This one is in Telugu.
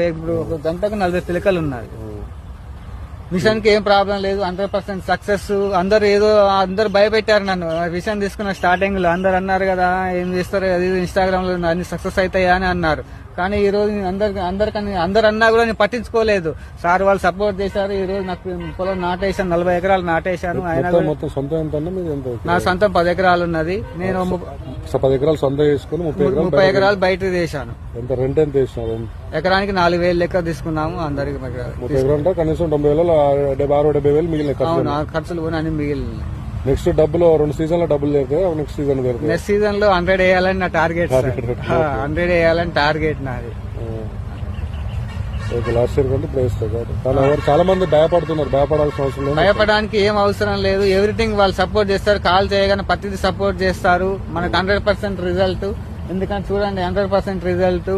ఇప్పుడు ఒక గంటకు 40 పిలకలు ఉన్నాయి. మిషన్ కి ఏం ప్రాబ్లం లేదు, 100% సక్సెస్. అందరు భయపెట్టారు నన్ను మిషన్ తీసుకున్న స్టార్టింగ్ లో. అందరు అన్నారు కదా ఏం చేస్తారు అది ఇన్స్టాగ్రామ్ లో అన్ని సక్సెస్ అవుతాయా అని అన్నారు. కానీ ఈ రోజు అందరు అన్నా కూడా నేను పట్టించుకోలేదు. సార్ వాళ్ళు సపోర్ట్ చేశారు. ఈ రోజు నాకు పొలం నాటేశాను, 40 ఎకరాలు నాటేశాను. నా సొంతం 10 ఎకరాలు ఉన్నది. నేను 10 ఎకరాలు సొంత చేసుకుని 30 ఎకరాలు బయట చేశాను. రెంట్ ఎంత వేసినారు? ఎకరానికి 4,000 లెక్క తీసుకున్నాము అందరికి. 30 ఎకరాలు కనీసం 70,000 మిగిలిన ఖర్చులు కూడా అన్ని మిగిలిన. నెక్స్ట్ డబ్బులు 2 సీజన్ లో డబ్బులు నెక్స్ట్ సీజన్ లో 100 వేయాలని నా టార్గెట్. 100 వేయాలని టార్గెట్ నాది. లాస్ట్ ఇయర్ కంటే ఇప్పుడు చాలా మంది భయపడుతున్నారు. భయపడాల్సిన అవసరం లేదు. భయపడడానికి ఏం అవసరం లేదు. ఎవ్రీథింగ్ వాళ్ళు సపోర్ట్ చేస్తారు. కాల్ చేయగానే ప్రతిదీ సపోర్ట్ చేస్తారు. మనకు 100% రిజల్ట్. ఎందుకంటే చూడండి 100% రిజల్ట్.